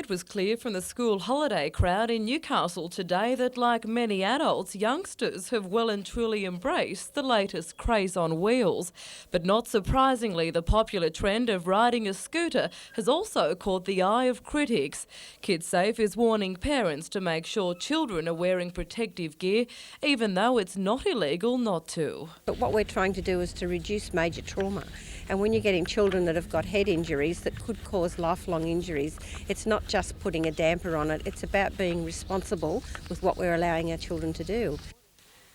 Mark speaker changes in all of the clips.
Speaker 1: It was clear from the school holiday crowd in Newcastle today that, like many adults, youngsters have well and truly embraced the latest craze on wheels. But not surprisingly, the popular trend of riding a scooter has also caught the eye of critics. KidSafe is warning parents to make sure children are wearing protective gear, even though it's not illegal not to.
Speaker 2: But what we're trying to do is to reduce major trauma. And when you're getting children that have got head injuries that could cause lifelong injuries, it's not just putting a damper on it, it's about being responsible with what we're allowing our children to do.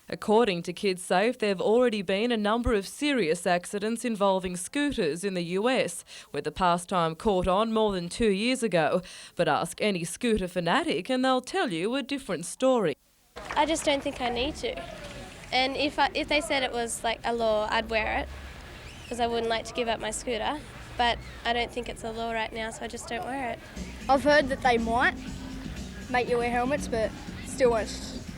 Speaker 1: According to KidSafe, there have already been a number of serious accidents involving scooters in the US, with the pastime caught on more than 2 years ago. But ask any scooter fanatic and they'll tell you a different story.
Speaker 3: I just don't think I need to. And if they said it was like a law, I'd wear it, because I wouldn't like to give up my scooter. But I don't think it's a law right now, so I just don't wear it.
Speaker 4: I've heard that they might make you wear helmets, but still won't.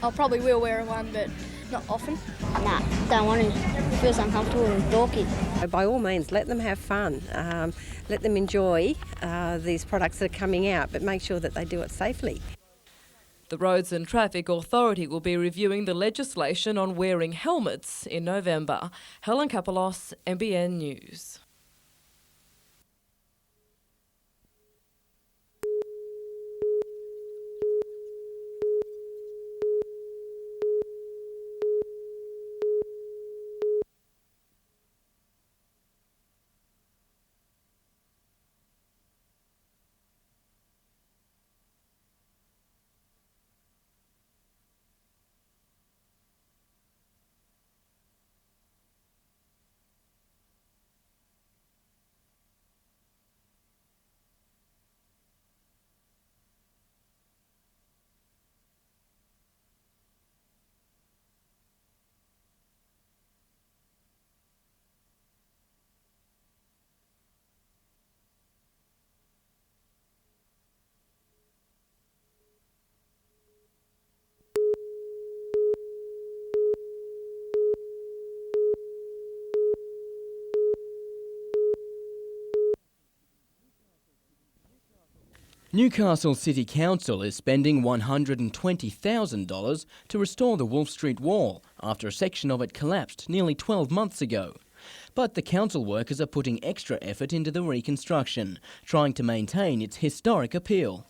Speaker 4: I probably will wear one, but not often.
Speaker 5: Nah, don't want to. It feels uncomfortable and dorky.
Speaker 2: By all means, let them have fun. Let them enjoy these products that are coming out, but make sure that they do it safely.
Speaker 1: The Roads and Traffic Authority will be reviewing the legislation on wearing helmets in November. Helen Kapelos, NBN News.
Speaker 6: Newcastle City Council is spending $120,000 to restore the Wolf Street Wall after a section of it collapsed nearly 12 months ago. But the council workers are putting extra effort into the reconstruction, trying to maintain its historic appeal.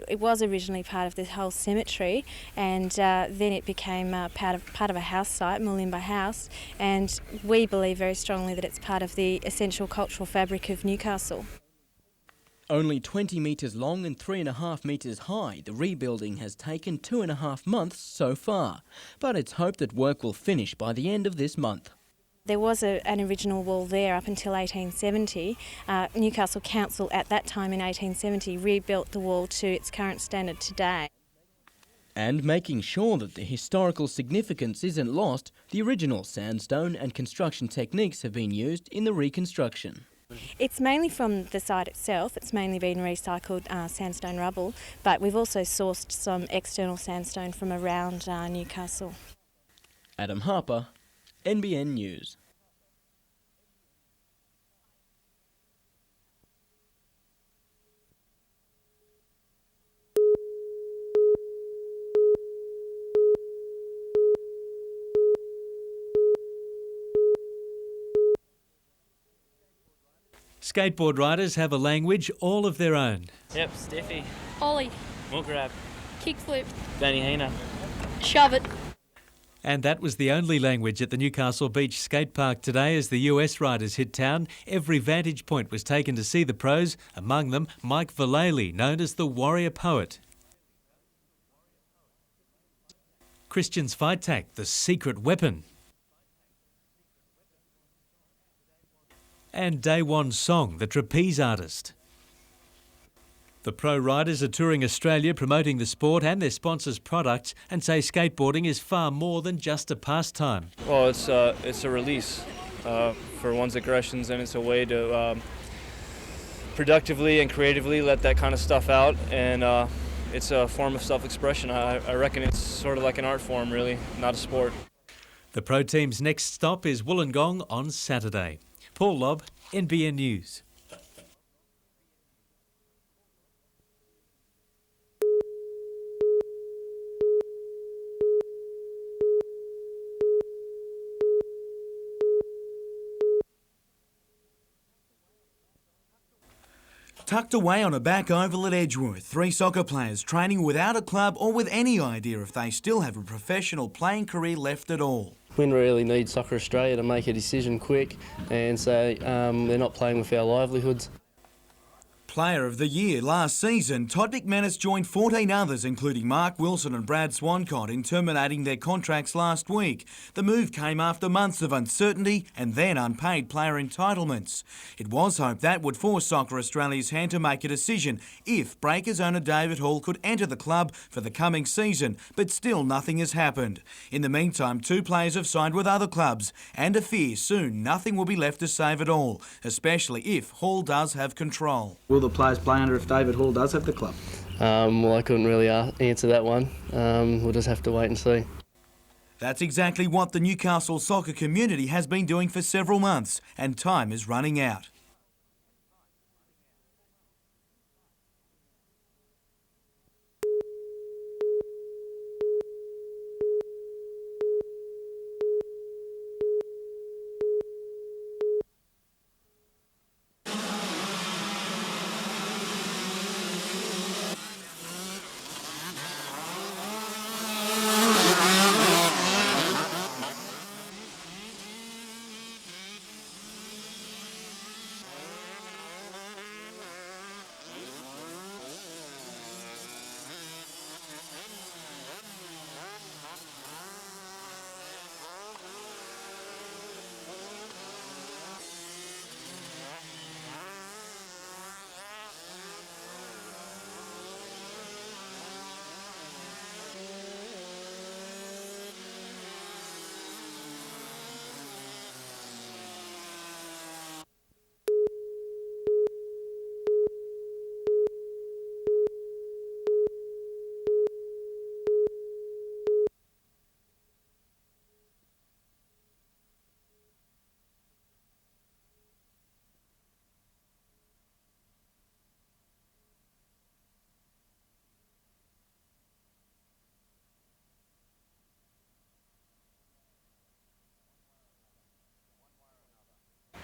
Speaker 7: It was originally part of this whole cemetery, and then it became part of a house site, Moolimba House, and we believe very strongly that it's part of the essential cultural fabric of Newcastle.
Speaker 6: Only 20 metres long and 3.5 metres high, the rebuilding has taken 2.5 months so far, but it's hoped that work will finish by the end of this month.
Speaker 7: There was an original wall there up until 1870. Newcastle Council at that time in 1870 rebuilt the wall to its current standard today.
Speaker 6: And making sure that the historical significance isn't lost, the original sandstone and construction techniques have been used in the reconstruction.
Speaker 7: It's mainly from the site itself. It's mainly been recycled sandstone rubble, but we've also sourced some external sandstone from around Newcastle.
Speaker 6: Adam Harper, NBN News.
Speaker 8: Skateboard riders have a language all of their own.
Speaker 9: Yep, stiffy.
Speaker 4: Ollie,
Speaker 9: More grab.
Speaker 4: kickflip,
Speaker 9: Danny Hina.
Speaker 4: shove it.
Speaker 8: And that was the only language at the Newcastle Beach skate park today as the US riders hit town. Every vantage point was taken to see the pros, among them Mike Vallely, known as the Warrior Poet. Christian's Fight Tack, the secret weapon. And Day One Song, the trapeze artist. The pro riders are touring Australia promoting the sport and their sponsors' products and say skateboarding is far more than just a pastime.
Speaker 10: Well, it's a release for one's aggressions, and it's a way to productively and creatively let that kind of stuff out, and it's a form of self-expression. I reckon it's sort of like an art form, really, not a sport.
Speaker 8: The pro team's next stop is Wollongong on Saturday. Paul Lobb, NBN News.
Speaker 11: Tucked away on a back oval at Edgeworth, 3 soccer players training without a club or with any idea if they still have a professional playing career left at all.
Speaker 12: We really need Soccer Australia to make a decision quick and say they're not playing with our livelihoods.
Speaker 11: Player of the Year last season, Todd McManus joined 14 others, including Mark Wilson and Brad Swancott, in terminating their contracts last week. The move came after months of uncertainty and then unpaid player entitlements. It was hoped that would force Soccer Australia's hand to make a decision if Breakers owner David Hall could enter the club for the coming season, but still nothing has happened. In the meantime, 2 players have signed with other clubs, and a fear soon nothing will be left to save it all, especially if Hall does have control.
Speaker 13: Will the players play under if David Hall does have the club?
Speaker 12: Well, I couldn't really answer that one. We'll just have to wait and see.
Speaker 11: That's exactly what the Newcastle soccer community has been doing for several months, and time is running out.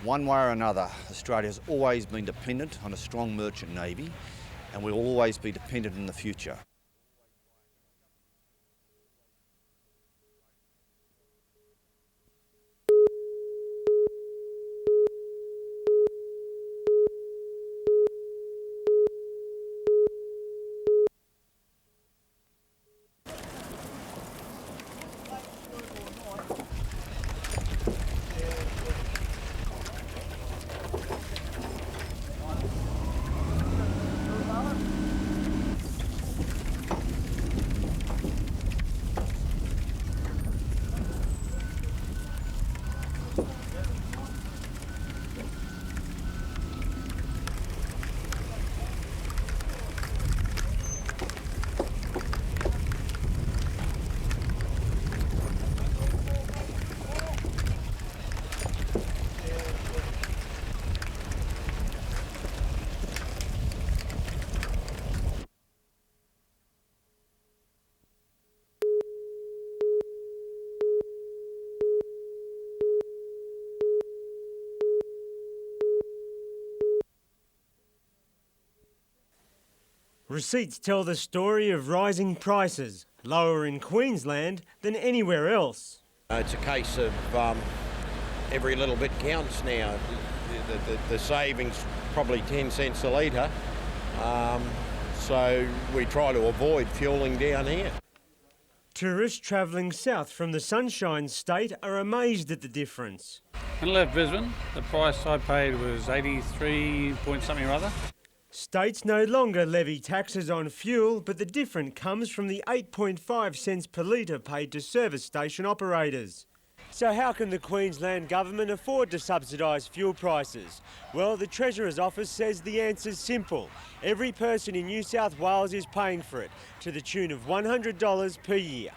Speaker 14: One way or another, Australia's always been dependent on a strong merchant navy, and will always be dependent in the future.
Speaker 15: Receipts tell the story of rising prices, lower in Queensland than anywhere else.
Speaker 16: It's a case of every little bit counts now. The savings probably 10 cents a litre, so we try to avoid fuelling down here.
Speaker 15: Tourists travelling south from the Sunshine State are amazed at the difference.
Speaker 17: When I left Brisbane, the price I paid was 83 point something or other.
Speaker 15: States no longer levy taxes on fuel, but the difference comes from the 8.5 cents per litre paid to service station operators. So how can the Queensland government afford to subsidise fuel prices? Well, the Treasurer's office says the answer's simple. Every person in New South Wales is paying for it, to the tune of $100 per year.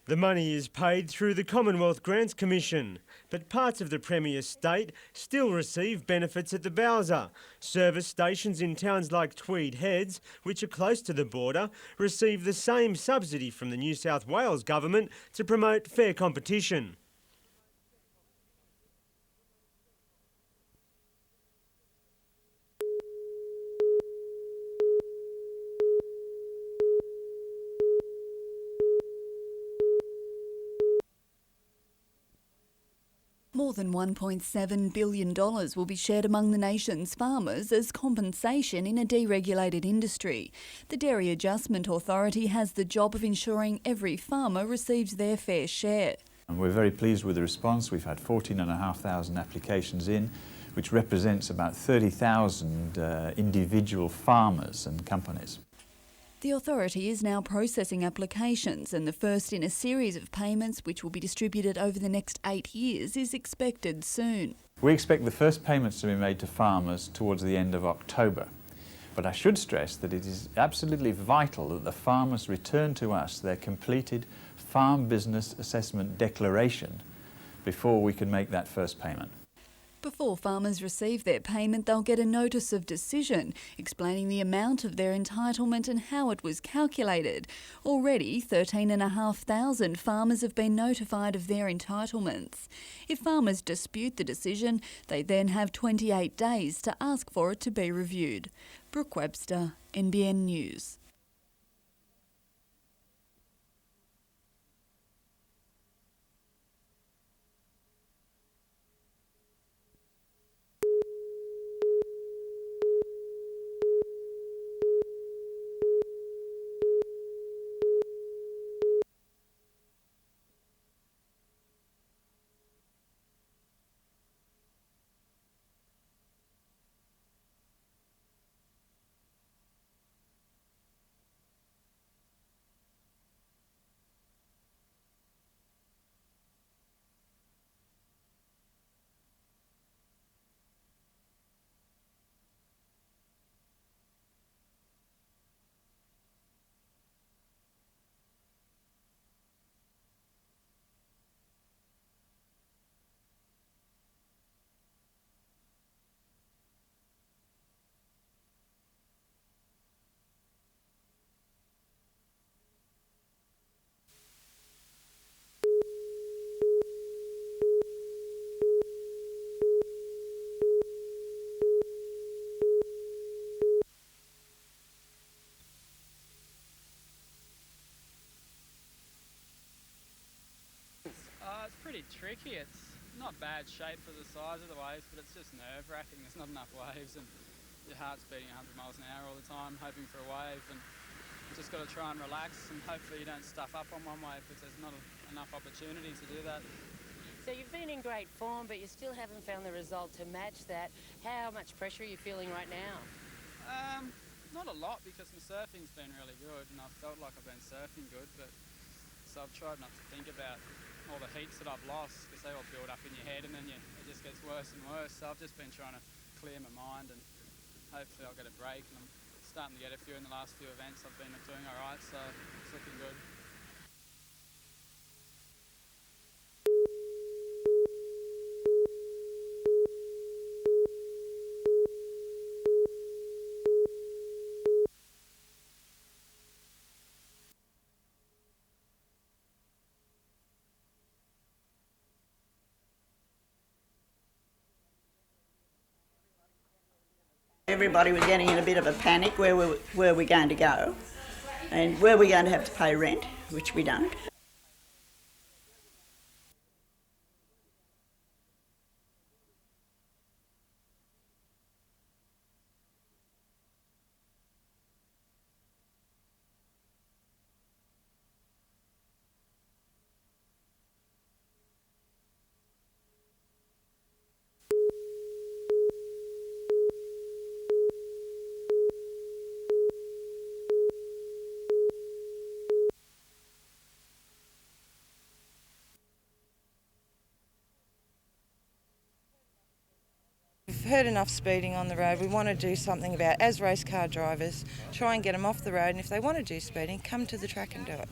Speaker 15: The money is paid through the Commonwealth Grants Commission, but parts of the Premier State still receive benefits at the Bowser. Service stations in towns like Tweed Heads, which are close to the border, receive the same subsidy from the New South Wales government to promote fair competition.
Speaker 18: More than $1.7 billion will be shared among the nation's farmers as compensation in a deregulated industry. The Dairy Adjustment Authority has the job of ensuring every farmer receives their fair share.
Speaker 19: And we're very pleased with the response. We've had 14,500 applications in, which represents about 30,000 individual farmers and companies.
Speaker 18: The authority is now processing applications, and the first in a series of payments which will be distributed over the next 8 years is expected soon.
Speaker 19: We expect the first payments to be made to farmers towards the end of October. But I should stress that it is absolutely vital that the farmers return to us their completed Farm Business Assessment Declaration before we can make that first payment.
Speaker 18: Before farmers receive their payment, they'll get a notice of decision explaining the amount of their entitlement and how it was calculated. Already, 13,500 farmers have been notified of their entitlements. If farmers dispute the decision, they then have 28 days to ask for it to be reviewed. Brooke Webster, NBN News.
Speaker 20: It's pretty tricky. It's not bad shape for the size of the waves, but it's just nerve-wracking. There's not enough waves and your heart's beating 100 miles an hour all the time, hoping for a wave, and you just got to try and relax and hopefully you don't stuff up on one wave because there's not enough opportunity to do that.
Speaker 21: So you've been in great form, but you still haven't found the result to match that. How much pressure are you feeling right now?
Speaker 20: Not a lot, because my surfing's been really good and I've felt like I've been surfing good, but so I've tried not to think about all the heats that I've lost because they all build up in your head and then it just gets worse and worse. So I've just been trying to clear my mind and hopefully I'll get a break, and I'm starting to get a few in the last few events. I've been doing all right, so it's looking good.
Speaker 22: Everybody was getting in a bit of a panic. Where were we going to go? And were we going to have to pay rent, which we don't.
Speaker 23: We've heard enough speeding on the road. We want to do something about, as race car drivers, try and get them off the road, and if they want to do speeding, come to the track and do it.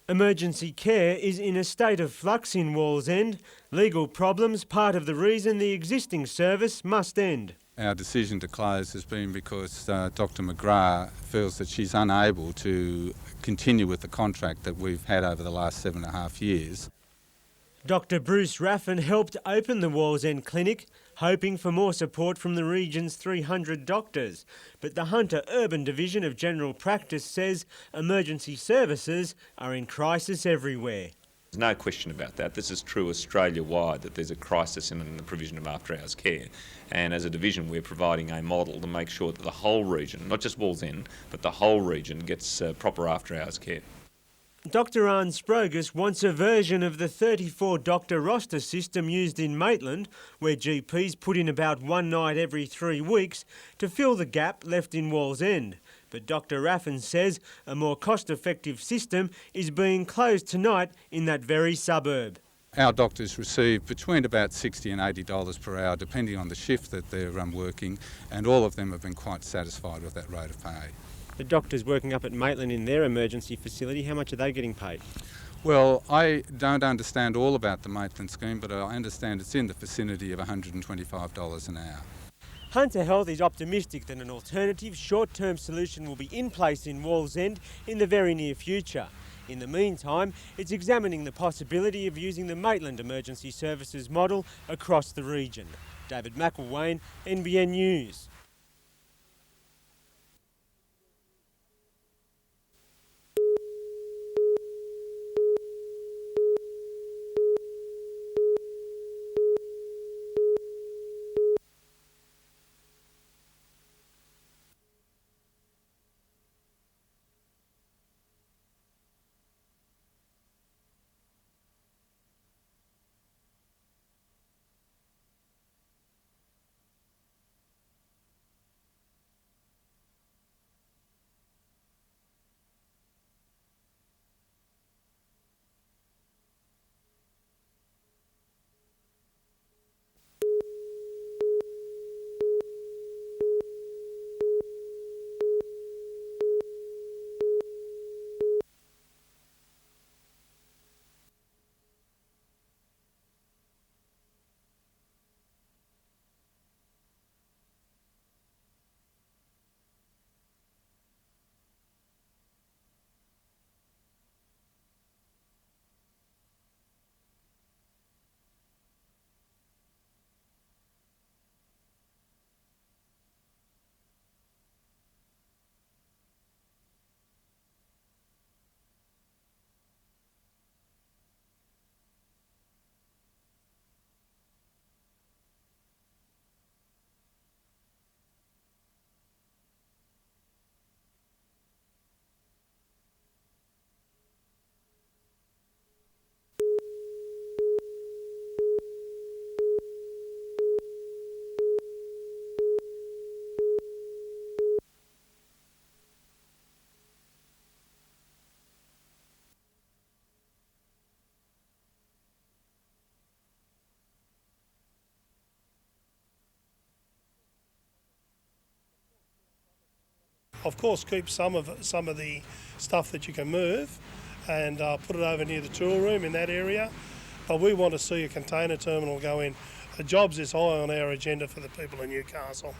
Speaker 15: Emergency care is in a state of flux in Wallsend. Legal problems part of the reason the existing service must end.
Speaker 2: Our decision to close has been because Dr McGrath feels that she's unable to continue with the contract that we've had over the last 7.5 years.
Speaker 15: Dr Bruce Raffin helped open the Wallsend Clinic, hoping for more support from the region's 300 doctors. But the Hunter Urban Division of General Practice says emergency services are in crisis everywhere.
Speaker 3: There's no question about that. This is true Australia-wide, that there's a crisis in the provision of after-hours care. And as a division, we're providing a model to make sure that the whole region, not just Wallsend, but the whole region gets proper after-hours care.
Speaker 15: Dr Arne Sprogus wants a version of the 34-doctor roster system used in Maitland, where GPs put in about one night every 3 weeks to fill the gap left in Wallsend. But Dr Raffin says a more cost-effective system is being closed tonight in that very suburb.
Speaker 2: Our doctors receive between about $60 and $80 per hour, depending on the shift that they're working, and all of them have been quite satisfied with that rate of pay.
Speaker 15: The doctors working up at Maitland in their emergency facility, how much are they getting paid?
Speaker 2: Well, I don't understand all about the Maitland scheme, but I understand it's in the vicinity of $125 an hour.
Speaker 15: Hunter Health is optimistic that an alternative short-term solution will be in place in Wallsend in the very near future. In the meantime, it's examining the possibility of using the Maitland Emergency Services model across the region. David McElwain, NBN News.
Speaker 5: Of course, keep some of the stuff that you can move and put it over near the tool room in that area. But we want to see a container terminal go in. The jobs is high on our agenda for the people in Newcastle.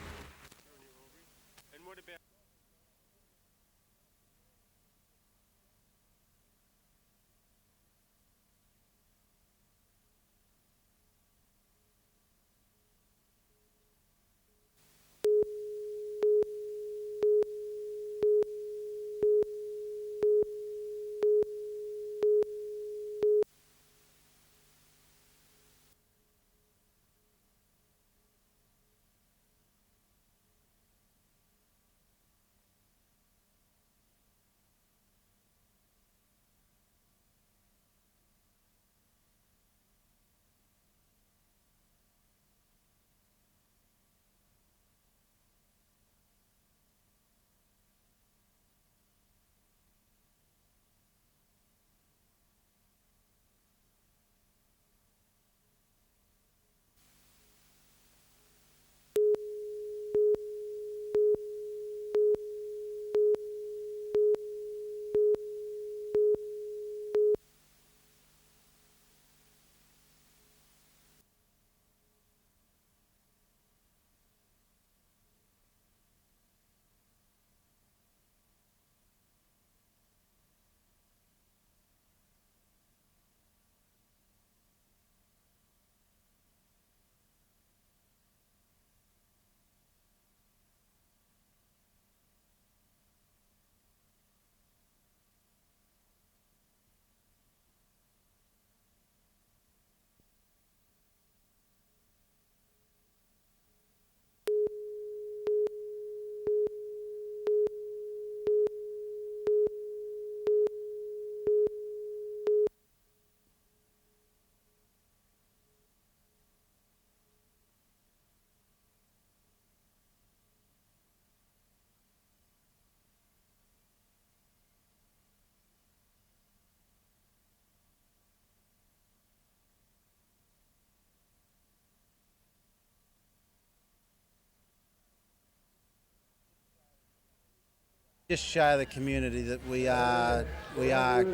Speaker 1: Just show the community that we are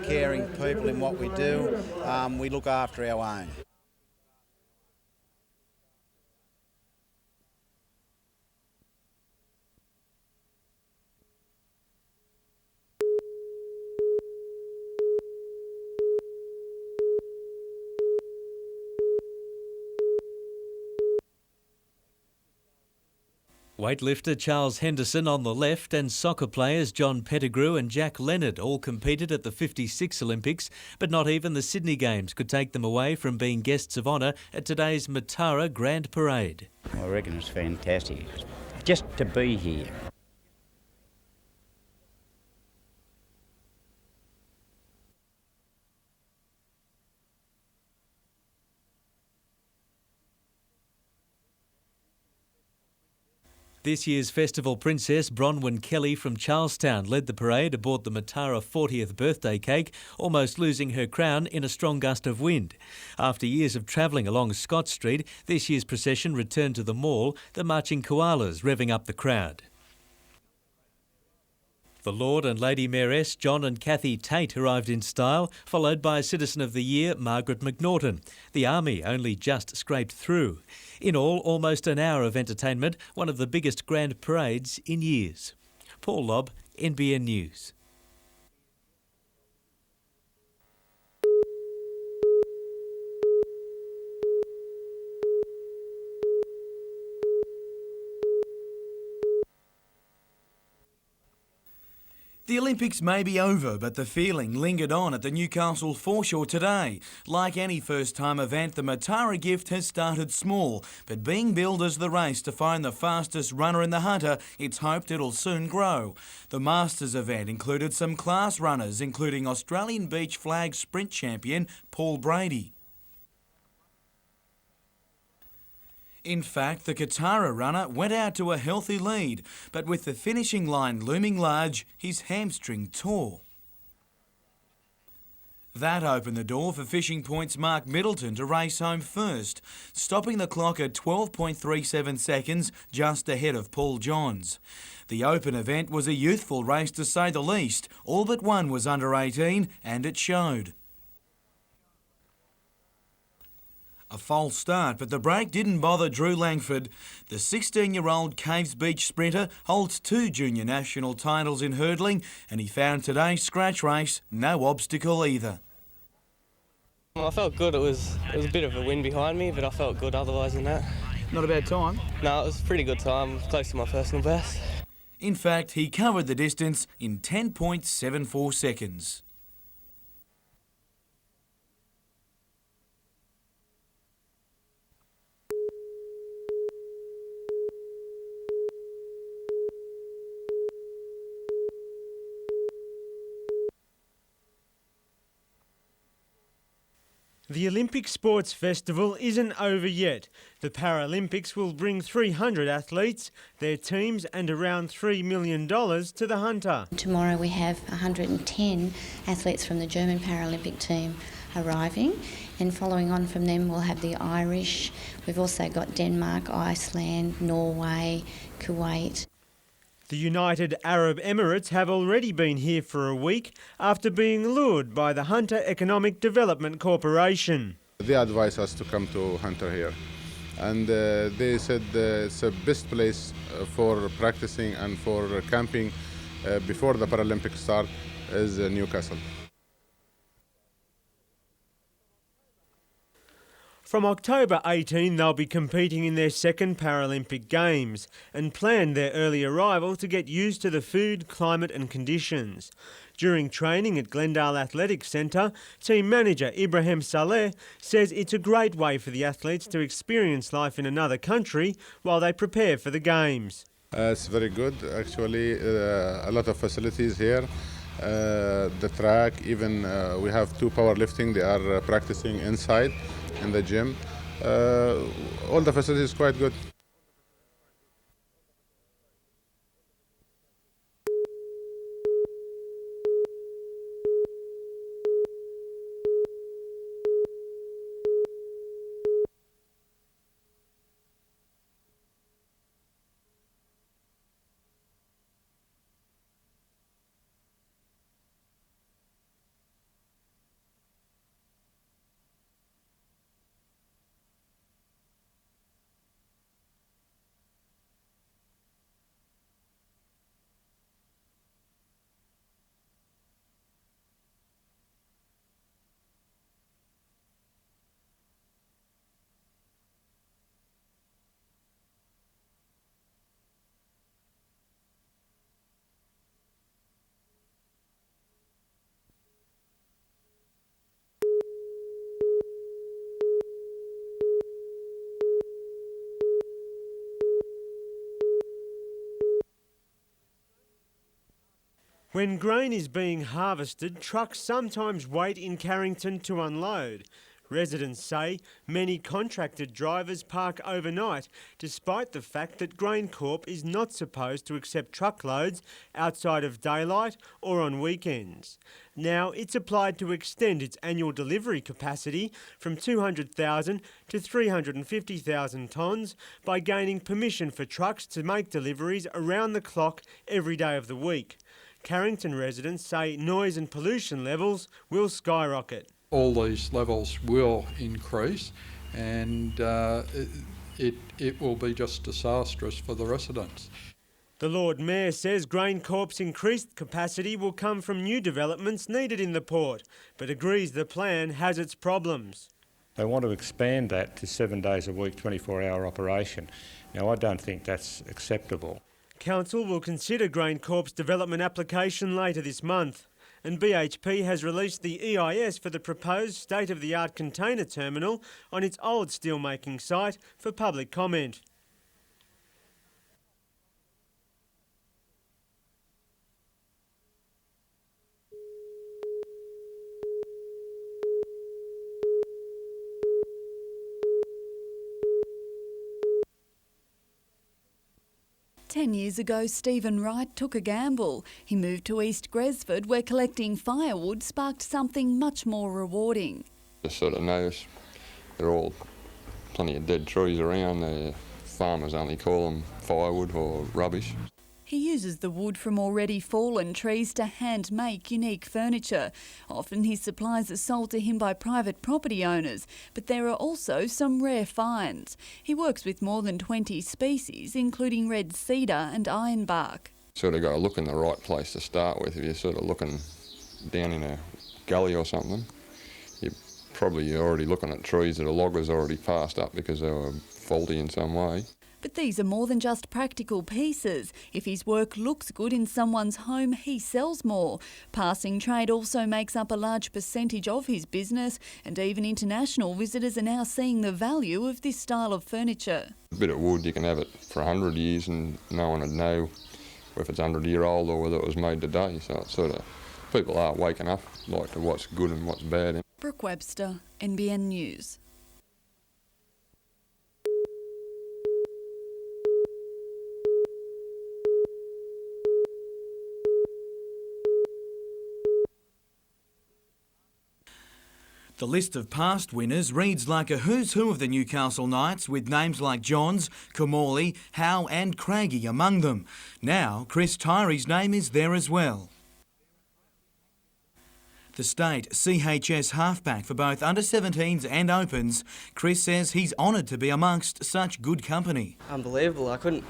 Speaker 1: caring people in what we do. We look after our own.
Speaker 8: Weightlifter Charles Henderson on the left and soccer players John Pettigrew and Jack Leonard all competed at the 56 Olympics, but not even the Sydney Games could take them away from being guests of honour at today's Matara Grand Parade.
Speaker 6: I reckon it's fantastic, just to be here.
Speaker 8: This year's festival princess Bronwyn Kelly from Charlestown led the parade aboard the Matara 40th birthday cake, almost losing her crown in a strong gust of wind. After years of travelling along Scott Street, this year's procession returned to the mall, the marching koalas revving up the crowd. The Lord and Lady Mayoress John and Kathy Tate arrived in style, followed by Citizen of the Year Margaret McNaughton. The Army only just scraped through. In all, almost an hour of entertainment, one of the biggest grand parades in years. Paul Lobb, NBN News.
Speaker 11: The Olympics may be over, but the feeling lingered on at the Newcastle foreshore today. Like any first-time event, the Matara gift has started small, but being billed as the race to find the fastest runner in the Hunter, it's hoped it'll soon grow. The Masters event included some class runners, including Australian beach flag sprint champion Paul Brady. In fact, the Katara runner went out to a healthy lead, but with the finishing line looming large, his hamstring tore. That opened the door for Fishing Point's Mark Middleton to race home first, stopping the clock at 12.37 seconds, just ahead of Paul Johns. The Open event was a youthful race to say the least. All but one was under 18, and it showed. A false start, but the break didn't bother Drew Langford. The 16-year-old Caves Beach sprinter holds 2 junior national titles in hurdling, and he found today's scratch race no obstacle either.
Speaker 12: I felt good. It was a bit of a wind behind me, but I felt good otherwise than that.
Speaker 13: Not a bad time?
Speaker 12: No, it was a pretty good time, close to my personal best.
Speaker 11: In fact, he covered the distance in 10.74 seconds.
Speaker 15: The Olympic Sports Festival isn't over yet. The Paralympics will bring 300 athletes, their teams and around $3 million to the Hunter.
Speaker 7: Tomorrow we have 110 athletes from the German Paralympic team arriving, and following on from them we'll have the Irish. We've also got Denmark, Iceland, Norway, Kuwait.
Speaker 15: The United Arab Emirates have already been here for a week after being lured by the Hunter Economic Development Corporation.
Speaker 24: They advised us to come to Hunter here, and they said it's the best place for practicing and for camping before the Paralympics start is Newcastle.
Speaker 15: From October 18, they'll be competing in their second Paralympic Games and planned their early arrival to get used to the food, climate and conditions. During training at Glendale Athletic Centre, team manager Ibrahim Saleh says it's a great way for the athletes to experience life in another country while they prepare for the Games.
Speaker 24: It's very good, actually. A lot of facilities here. The track, even we have 2 powerlifting. They are practicing inside in the gym. All the facilities quite good.
Speaker 15: When grain is being harvested, trucks sometimes wait in Carrington to unload. Residents say many contracted drivers park overnight, despite the fact that GrainCorp is not supposed to accept truckloads outside of daylight or on weekends. Now it's applied to extend its annual delivery capacity from 200,000 to 350,000 tonnes by gaining permission for trucks to make deliveries around the clock every day of the week. Carrington residents say noise and pollution levels will skyrocket.
Speaker 4: All these levels will increase, and it will be just disastrous for the residents.
Speaker 15: The Lord Mayor says GrainCorp's increased capacity will come from new developments needed in the port, but agrees the plan has its problems.
Speaker 9: They want to expand that to 7 days a week, 24-hour operation. Now, I don't think that's acceptable.
Speaker 15: Council will consider GrainCorp's development application later this month. And BHP has released the EIS for the proposed state-of-the-art container terminal on its old steelmaking site for public comment.
Speaker 18: Ten years ago, Stephen Wright took a gamble. He moved to East Gresford, where collecting firewood sparked something much more rewarding.
Speaker 10: Just sort of noticed there are all plenty of dead trees around. The farmers only call them firewood or rubbish.
Speaker 18: He uses the wood from already fallen trees to hand make unique furniture. Often his supplies are sold to him by private property owners, but there are also some rare finds. He works with more than 20 species, including red cedar and ironbark.
Speaker 10: Sort of got to look in the right place to start with. If you're sort of looking down in a gully or something, you're probably already looking at trees that a logger's already passed up because they were faulty in some way.
Speaker 18: But these are more than just practical pieces. If his work looks good in someone's home, he sells more. Passing trade also makes up a large percentage of his business, and even international visitors are now seeing the value of this style of furniture.
Speaker 10: A bit of wood, you can have it for 100 years and no one would know if it's 100-year-old or whether it was made today. So it's sort of, people are waking up like to what's good and what's bad.
Speaker 18: Brooke Webster, NBN News.
Speaker 11: The list of past winners reads like a who's who of the Newcastle Knights, with names like Johns, Kamali, Howe and Craigie among them. Now, Chris Tyrie's name is there as well. The state CHS halfback for both under-17s and opens, Chris says he's honoured to be amongst such good company.
Speaker 14: Unbelievable. I couldn't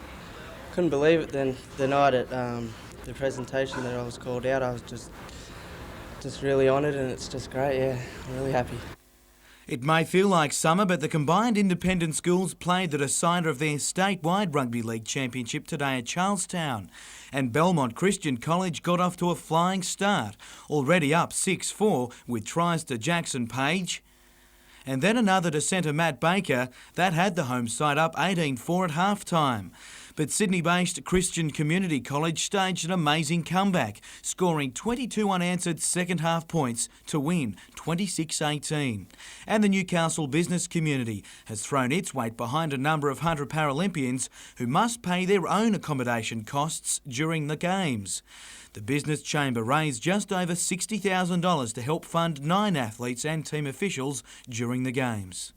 Speaker 14: believe it then the night at the presentation that I was called out. I was just really honoured, and it's just great, yeah. I'm really happy.
Speaker 11: It may feel like summer, but the combined independent schools played the decider of their statewide Rugby League Championship today at Charlestown. And Belmont Christian College got off to a flying start, already up 6-4 with tries to Jackson Page. And then another to centre Matt Baker, that had the home side up 18-4 at half-time. But Sydney-based Christian Community College staged an amazing comeback, scoring 22 unanswered second-half points to win 26-18. And the Newcastle business community has thrown its weight behind a number of Hunter Paralympians who must pay their own accommodation costs during the Games. The Business Chamber raised just over $60,000 to help fund 9 athletes and team officials during the Games.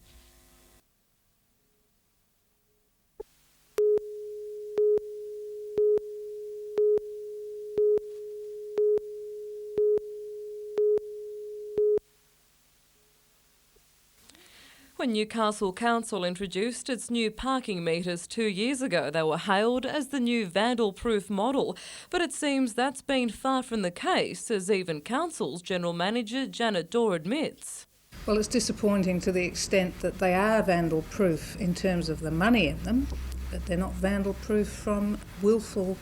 Speaker 25: When Newcastle Council introduced its new parking meters 2 years ago, they were hailed as the new vandal-proof model. But it seems that's been far from the case, as even Council's General Manager Janet Dorr admits.
Speaker 26: Well, it's disappointing to the extent that they are vandal-proof in terms of the money in them, but they're not vandal-proof from willful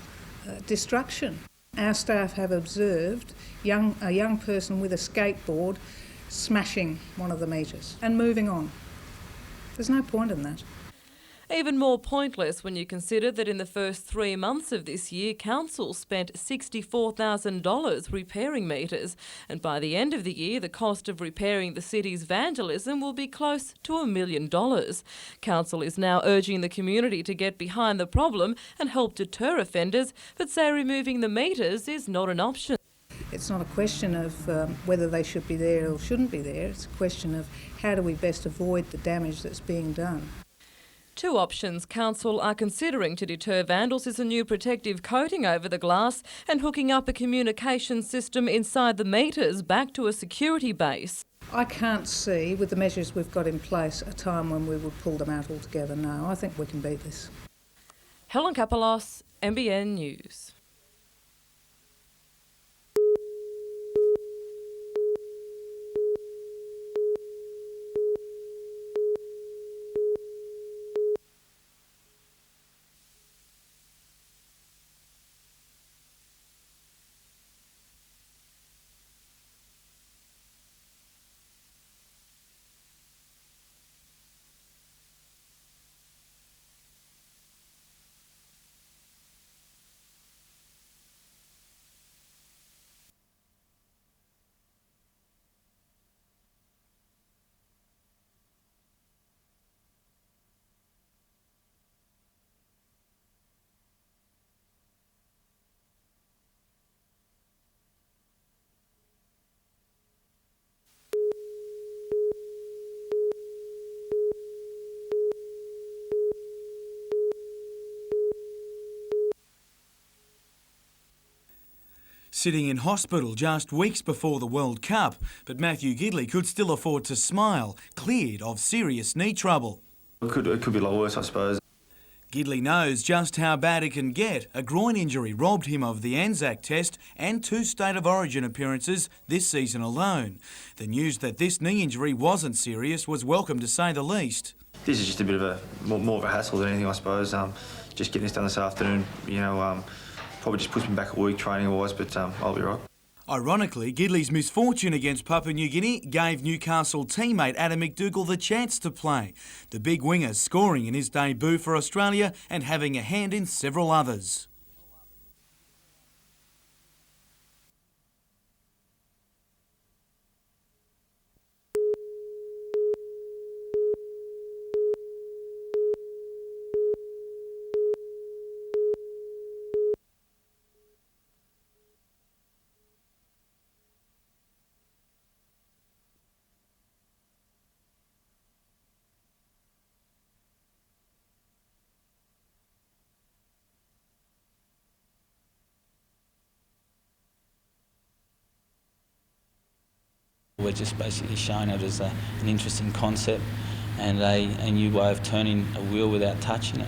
Speaker 26: destruction. Our staff have observed a young person with a skateboard smashing one of the meters and moving on. There's no point in that.
Speaker 25: Even more pointless when you consider that in the first 3 months of this year, council spent $64,000 repairing meters, and by the end of the year, the cost of repairing the city's vandalism will be close to $1 million. Council is now urging the community to get behind the problem and help deter offenders, but say removing the meters is not an option.
Speaker 26: It's not a question of whether they should be there or shouldn't be there. It's a question of how do we best avoid the damage that's being done.
Speaker 25: Two options council are considering to deter vandals is a new protective coating over the glass and hooking up a communication system inside the meters back to a security base.
Speaker 26: I can't see, with the measures we've got in place, a time when we would pull them out altogether. No, I think we can beat this.
Speaker 25: Helen Kapalos, NBN News.
Speaker 11: Sitting in hospital just weeks before the World Cup, but Matthew Gidley could still afford to smile, cleared of serious knee trouble.
Speaker 16: It could be a lot worse, I suppose.
Speaker 11: Gidley knows just how bad it can get. A groin injury robbed him of the Anzac Test and 2 State of Origin appearances this season alone. The news that this knee injury wasn't serious was welcome, to say the least.
Speaker 16: This is just a bit of more of a hassle than anything, I suppose. Just getting this done this afternoon, probably just puts me back a week training-wise, but I'll be right.
Speaker 11: Ironically, Gidley's misfortune against Papua New Guinea gave Newcastle teammate Adam McDougall the chance to play. The big winger scoring in his debut for Australia and having a hand in several others.
Speaker 17: We're just basically showing it as an interesting concept and a new way of turning a wheel without touching it.